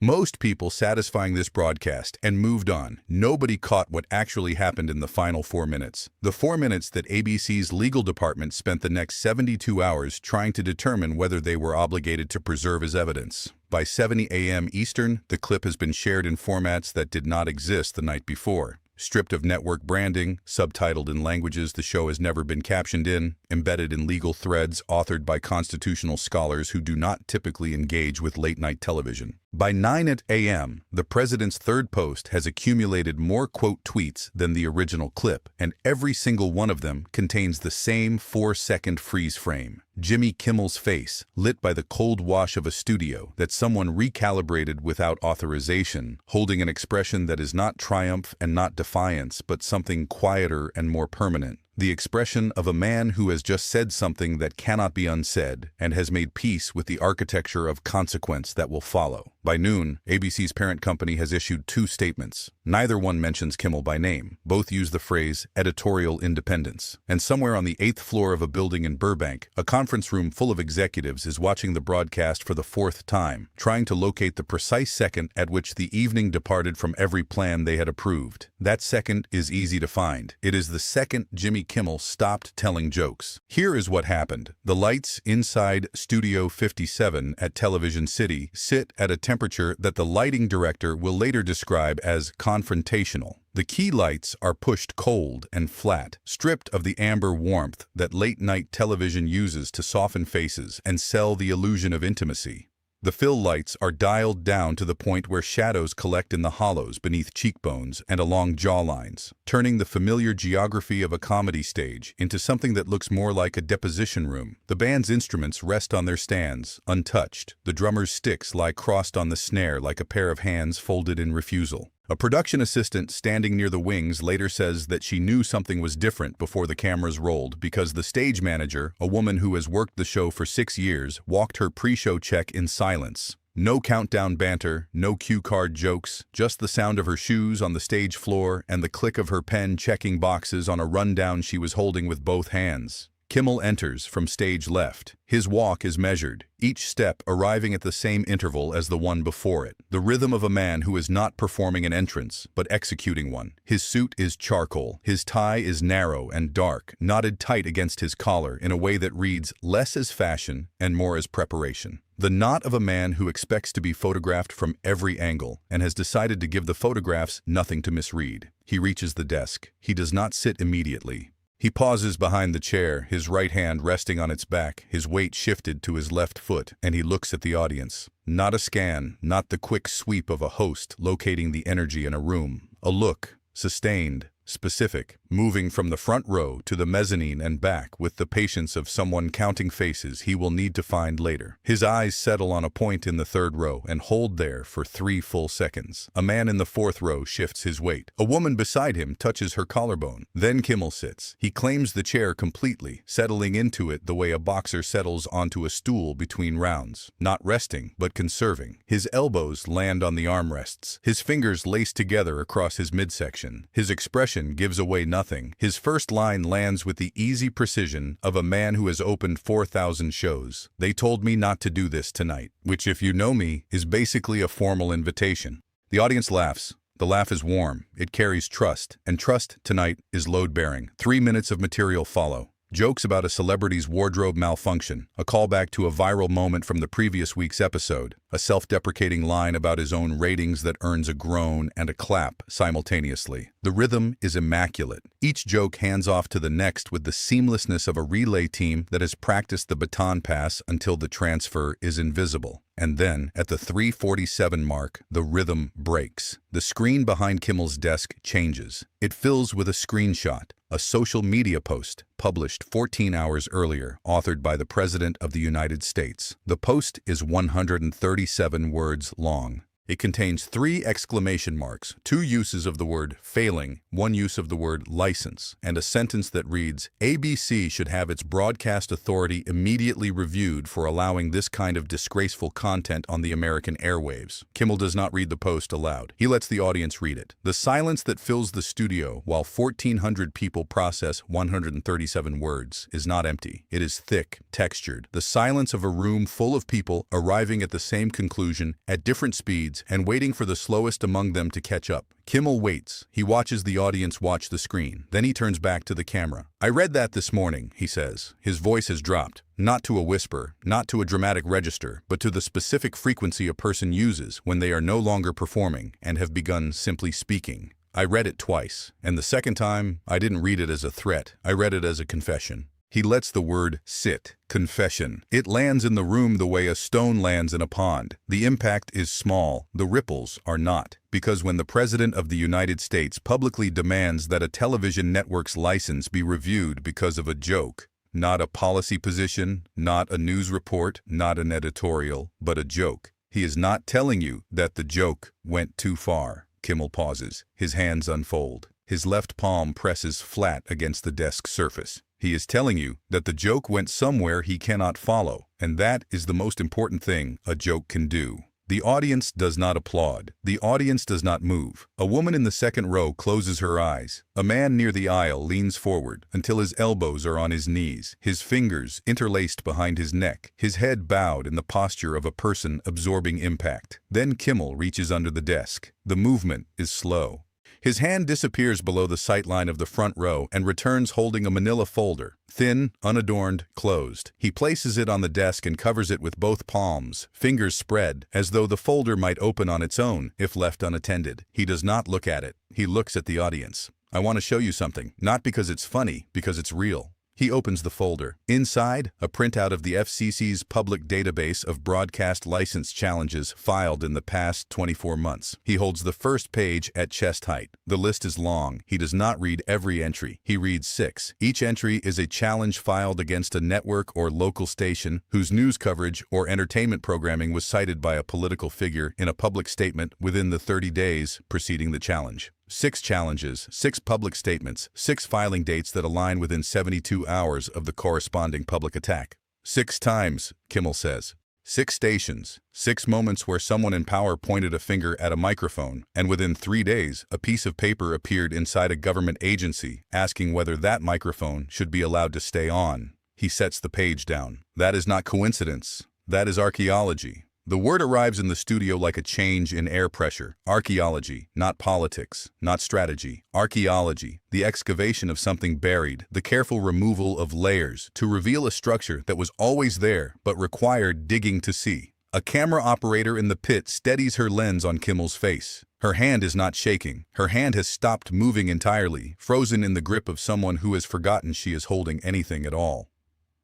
Most people satisfying this broadcast and moved on. Nobody caught what actually happened in the final 4 minutes. The 4 minutes that ABC's legal department spent the next 72 hours trying to determine whether they were obligated to preserve as evidence. By 7 a.m. Eastern, the clip has been shared in formats that did not exist the night before. Stripped of network branding, subtitled in languages the show has never been captioned in, embedded in legal threads authored by constitutional scholars who do not typically engage with late-night television. By 9 a.m., the president's third post has accumulated more quote tweets than the original clip, and every single one of them contains the same 4-second freeze frame. Jimmy Kimmel's face, lit by the cold wash of a studio that someone recalibrated without authorization, holding an expression that is not triumph and not defiance, but something quieter and more permanent. The expression of a man who has just said something that cannot be unsaid and has made peace with the architecture of consequence that will follow. By noon, ABC's parent company has issued 2 statements. Neither one mentions Kimmel by name. Both use the phrase editorial independence. And somewhere on the 8th floor of a building in Burbank, a conference room full of executives is watching the broadcast for the 4th time, trying to locate the precise second at which the evening departed from every plan they had approved. That second is easy to find. It is the second Jimmy Kimmel stopped telling jokes. Here is what happened. The lights inside Studio 57 at Television City sit at a temperature that the lighting director will later describe as confrontational. The key lights are pushed cold and flat, stripped of the amber warmth that late-night television uses to soften faces and sell the illusion of intimacy. The fill lights are dialed down to the point where shadows collect in the hollows beneath cheekbones and along jawlines, turning the familiar geography of a comedy stage into something that looks more like a deposition room. The band's instruments rest on their stands, untouched. The drummer's sticks lie crossed on the snare like a pair of hands folded in refusal. A production assistant standing near the wings later says that she knew something was different before the cameras rolled because the stage manager, a woman who has worked the show for 6 years, walked her pre-show check in silence. No countdown banter, no cue card jokes, just the sound of her shoes on the stage floor and the click of her pen checking boxes on a rundown she was holding with both hands. Kimmel enters from stage left. His walk is measured, each step arriving at the same interval as the one before it. The rhythm of a man who is not performing an entrance, but executing one. His suit is charcoal. His tie is narrow and dark, knotted tight against his collar in a way that reads less as fashion and more as preparation. The knot of a man who expects to be photographed from every angle and has decided to give the photographs nothing to misread. He reaches the desk. He does not sit immediately. He pauses behind the chair, his right hand resting on its back, his weight shifted to his left foot, and he looks at the audience. Not a scan, not the quick sweep of a host locating the energy in a room. A look, sustained, specific, moving from the front row to the mezzanine and back with the patience of someone counting faces he will need to find later. His eyes settle on a point in the 3rd row and hold there for 3 full seconds. A man in the 4th row shifts his weight. A woman beside him touches her collarbone. Then Kimmel sits. He claims the chair completely, settling into it the way a boxer settles onto a stool between rounds. Not resting, but conserving. His elbows land on the armrests. His fingers lace together across his midsection. His expression gives away nothing. His first line lands with the easy precision of a man who has opened 4,000 shows. They told me not to do this tonight, which, if you know me, is basically a formal invitation. The audience laughs. The laugh is warm. It carries trust, and trust tonight is load-bearing. 3 minutes of material follow. Jokes about a celebrity's wardrobe malfunction, a callback to a viral moment from the previous week's episode, a self-deprecating line about his own ratings that earns a groan and a clap simultaneously. The rhythm is immaculate. Each joke hands off to the next with the seamlessness of a relay team that has practiced the baton pass until the transfer is invisible. And then, at the 3:47 mark, the rhythm breaks. The screen behind Kimmel's desk changes. It fills with a screenshot, a social media post published 14 hours earlier, authored by the President of the United States. The post is 137 words long. It contains 3 exclamation marks, 2 uses of the word failing, 1 use of the word license, and a sentence that reads, ABC should have its broadcast authority immediately reviewed for allowing this kind of disgraceful content on the American airwaves. Kimmel does not read the post aloud. He lets the audience read it. The silence that fills the studio while 1,400 people process 137 words is not empty. It is thick, textured. The silence of a room full of people arriving at the same conclusion at different speeds feeds and waiting for the slowest among them to catch up. Kimmel waits. He watches the audience watch the screen. Then he turns back to the camera. "I read that this morning," he says. His voice has dropped. Not to a whisper, not to a dramatic register, but to the specific frequency a person uses when they are no longer performing and have begun simply speaking. "I read it twice, and the second time, I didn't read it as a threat. I read it as a confession." He lets the word sit. Confession. It lands in the room the way a stone lands in a pond. The impact is small. The ripples are not. Because when the President of the United States publicly demands that a television network's license be reviewed because of a joke, not a policy position, not a news report, not an editorial, but a joke, he is not telling you that the joke went too far. Kimmel pauses. His hands unfold. His left palm presses flat against the desk surface. He is telling you that the joke went somewhere he cannot follow, and that is the most important thing a joke can do. The audience does not applaud. The audience does not move. A woman in the second row closes her eyes. A man near the aisle leans forward until his elbows are on his knees, his fingers interlaced behind his neck, his head bowed in the posture of a person absorbing impact. Then Kimmel reaches under the desk. The movement is slow. His hand disappears below the sightline of the front row and returns holding a manila folder, thin, unadorned, closed. He places it on the desk and covers it with both palms, fingers spread, as though the folder might open on its own if left unattended. He does not look at it. He looks at the audience. "I want to show you something, not because it's funny, because it's real." He opens the folder. Inside, a printout of the FCC's public database of broadcast license challenges filed in the past 24 months. He holds the first page at chest height. The list is long. He does not read every entry. He reads 6. Each entry is a challenge filed against a network or local station whose news coverage or entertainment programming was cited by a political figure in a public statement within the 30 days preceding the challenge. 6 challenges, 6 public statements, 6 filing dates that align within 72 hours of the corresponding public attack. 6 times, Kimmel says. 6 stations, 6 moments where someone in power pointed a finger at a microphone, and within 3 days, a piece of paper appeared inside a government agency asking whether that microphone should be allowed to stay on. He sets the page down. That is not coincidence. That is archaeology. The word arrives in the studio like a change in air pressure. Archaeology, not politics, not strategy. Archaeology, the excavation of something buried, the careful removal of layers to reveal a structure that was always there but required digging to see. A camera operator in the pit steadies her lens on Kimmel's face. Her hand is not shaking. Her hand has stopped moving entirely, frozen in the grip of someone who has forgotten she is holding anything at all.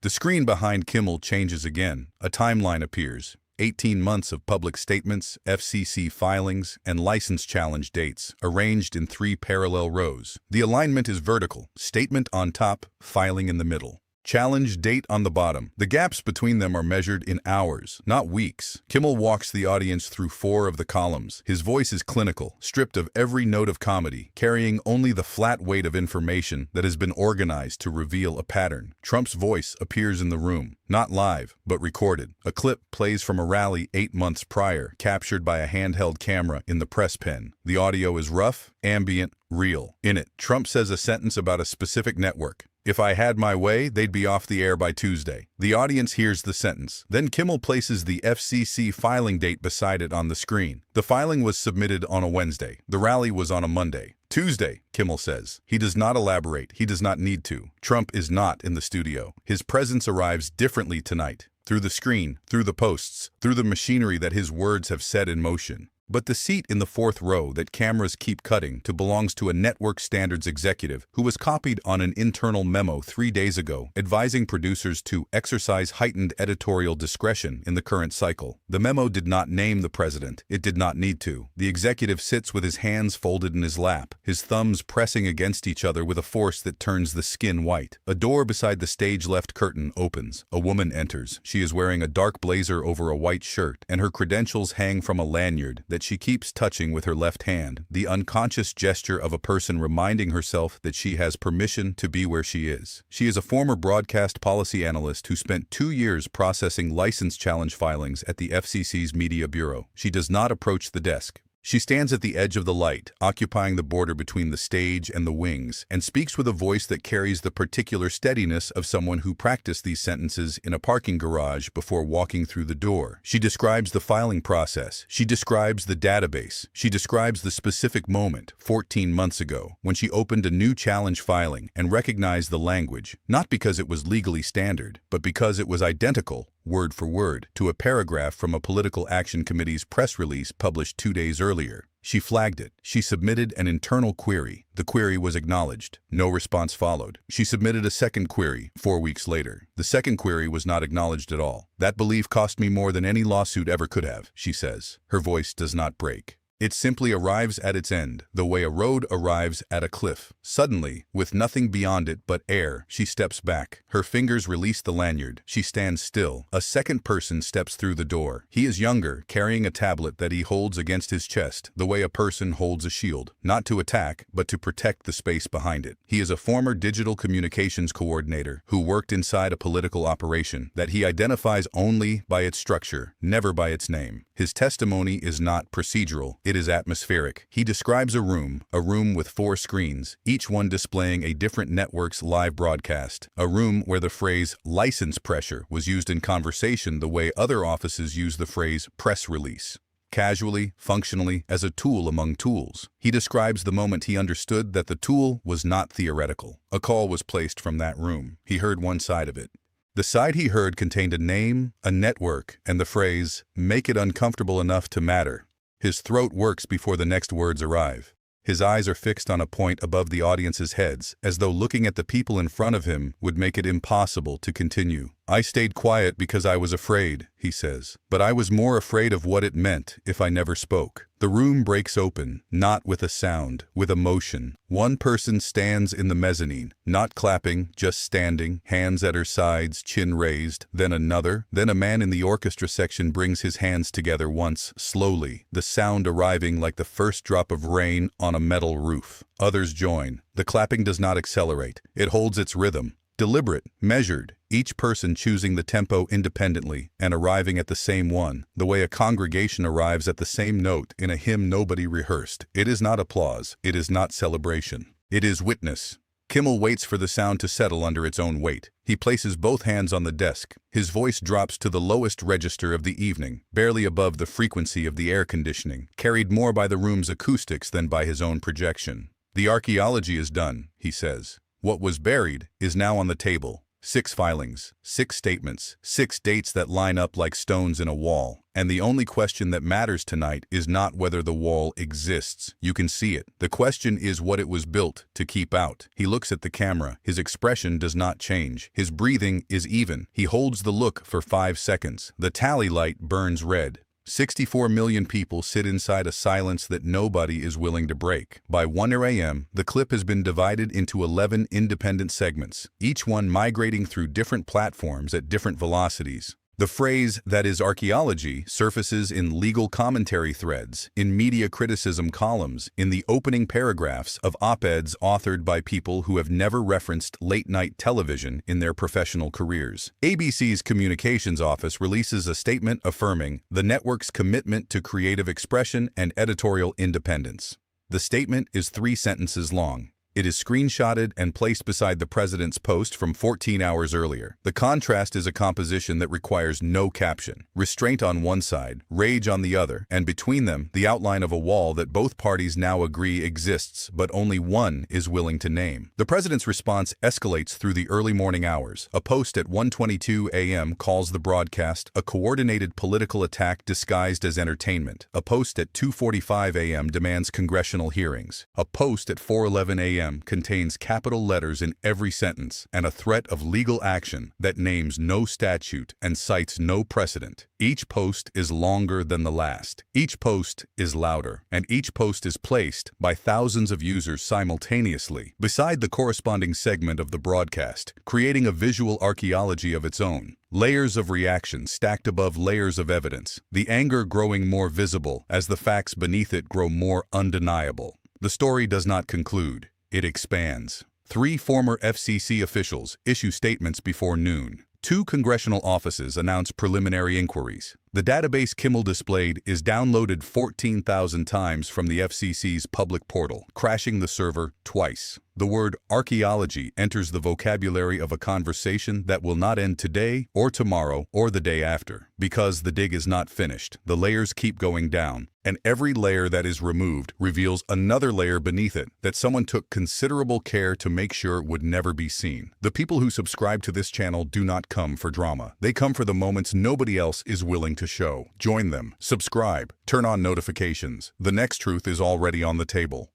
The screen behind Kimmel changes again. A timeline appears. 18 months of public statements, FCC filings, and license challenge dates, arranged in 3 parallel rows. The alignment is vertical, statement on top, filing in the middle. Challenge date on the bottom. The gaps between them are measured in hours, not weeks. Kimmel walks the audience through 4 of the columns. His voice is clinical, stripped of every note of comedy, carrying only the flat weight of information that has been organized to reveal a pattern. Trump's voice appears in the room, not live, but recorded. A clip plays from a rally 8 months prior, captured by a handheld camera in the press pen. The audio is rough, ambient, real. In it, Trump says a sentence about a specific network. "If I had my way, they'd be off the air by Tuesday." The audience hears the sentence. Then Kimmel places the FCC filing date beside it on the screen. The filing was submitted on a Wednesday. The rally was on a Monday. "Tuesday," Kimmel says. He does not elaborate. He does not need to. Trump is not in the studio. His presence arrives differently tonight. Through the screen, through the posts, through the machinery that his words have set in motion. But the seat in the 4th row that cameras keep cutting to belongs to a network standards executive who was copied on an internal memo 3 days ago advising producers to exercise heightened editorial discretion in the current cycle. The memo did not name the president. It did not need to. The executive sits with his hands folded in his lap, his thumbs pressing against each other with a force that turns the skin white. A door beside the stage left curtain opens. A woman enters. She is wearing a dark blazer over a white shirt, and her credentials hang from a lanyard that she keeps touching with her left hand, the unconscious gesture of a person reminding herself that she has permission to be where she is. She is a former broadcast policy analyst who spent 2 years processing license challenge filings at the FCC's Media Bureau. She does not approach the desk. She stands at the edge of the light, occupying the border between the stage and the wings, and speaks with a voice that carries the particular steadiness of someone who practiced these sentences in a parking garage before walking through the door. She describes the filing process. She describes the database. She describes the specific moment, 14 months ago, when she opened a new challenge filing and recognized the language, not because it was legally standard, but because it was identical, word for word, to a paragraph from a Political Action Committee's press release published 2 days earlier. She flagged it. She submitted an internal query. The query was acknowledged. No response followed. She submitted a second query 4 weeks later. The second query was not acknowledged at all. That belief cost me more than any lawsuit ever could have, she says. Her voice does not break. It simply arrives at its end, the way a road arrives at a cliff. Suddenly, with nothing beyond it but air, she steps back. Her fingers release the lanyard. She stands still. A second person steps through the door. He is younger, carrying a tablet that he holds against his chest, the way a person holds a shield, not to attack, but to protect the space behind it. He is a former digital communications coordinator who worked inside a political operation that he identifies only by its structure, never by its name. His testimony is not procedural. It is atmospheric. He describes a room with 4 screens, each one displaying a different network's live broadcast. A room where the phrase license pressure was used in conversation the way other offices use the phrase press release. Casually, functionally, as a tool among tools. He describes the moment he understood that the tool was not theoretical. A call was placed from that room. He heard one side of it. The side he heard contained a name, a network, and the phrase, "Make it uncomfortable enough to matter." His throat works before the next words arrive. His eyes are fixed on a point above the audience's heads, as though looking at the people in front of him would make it impossible to continue. "I stayed quiet because I was afraid," he says. "But I was more afraid of what it meant if I never spoke." The room breaks open, not with a sound, with emotion. One person stands in the mezzanine, not clapping, just standing, hands at her sides, chin raised. Then another. Then a man in the orchestra section brings his hands together once, slowly, the sound arriving like the first drop of rain on a metal roof. Others join. The clapping does not accelerate. It holds its rhythm. Deliberate, measured, each person choosing the tempo independently and arriving at the same one, the way a congregation arrives at the same note in a hymn nobody rehearsed. It is not applause. It is not celebration. It is witness. Kimmel waits for the sound to settle under its own weight. He places both hands on the desk. His voice drops to the lowest register of the evening, barely above the frequency of the air conditioning, carried more by the room's acoustics than by his own projection. "The archaeology is done," he says. "What was buried is now on the table. 6 filings, 6 statements, 6 dates that line up like stones in a wall. And the only question that matters tonight is not whether the wall exists. You can see it. The question is what it was built to keep out." He looks at the camera. His expression does not change. His breathing is even. He holds the look for 5 seconds. The tally light burns red. 64 million people sit inside a silence that nobody is willing to break. By 1 a.m., the clip has been divided into 11 independent segments, each one migrating through different platforms at different velocities. The phrase, "that is archaeology," surfaces in legal commentary threads, in media criticism columns, in the opening paragraphs of op-eds authored by people who have never referenced late-night television in their professional careers. ABC's communications office releases a statement affirming the network's commitment to creative expression and editorial independence. The statement is 3 sentences long. It is screenshotted and placed beside the president's post from 14 hours earlier. The contrast is a composition that requires no caption. Restraint on one side, rage on the other, and between them, the outline of a wall that both parties now agree exists, but only one is willing to name. The president's response escalates through the early morning hours. A post at 1:22 a.m. calls the broadcast a coordinated political attack disguised as entertainment. A post at 2:45 a.m. demands congressional hearings. A post at 4:11 a.m. contains capital letters in every sentence and a threat of legal action that names no statute and cites no precedent. Each post is longer than the last. Each post is louder, and each post is placed by thousands of users simultaneously beside the corresponding segment of the broadcast, creating a visual archaeology of its own. Layers of reaction stacked above layers of evidence, the anger growing more visible as the facts beneath it grow more undeniable. The story does not conclude. It expands. 3 former FCC officials issue statements before noon. 2 congressional offices announce preliminary inquiries. The database Kimmel displayed is downloaded 14,000 times from the FCC's public portal, crashing the server twice. The word archaeology enters the vocabulary of a conversation that will not end today or tomorrow or the day after. Because the dig is not finished, the layers keep going down, and every layer that is removed reveals another layer beneath it that someone took considerable care to make sure would never be seen. The people who subscribe to this channel do not come for drama. They come for the moments nobody else is willing to show. Join them, subscribe, turn on notifications. The next truth is already on the table.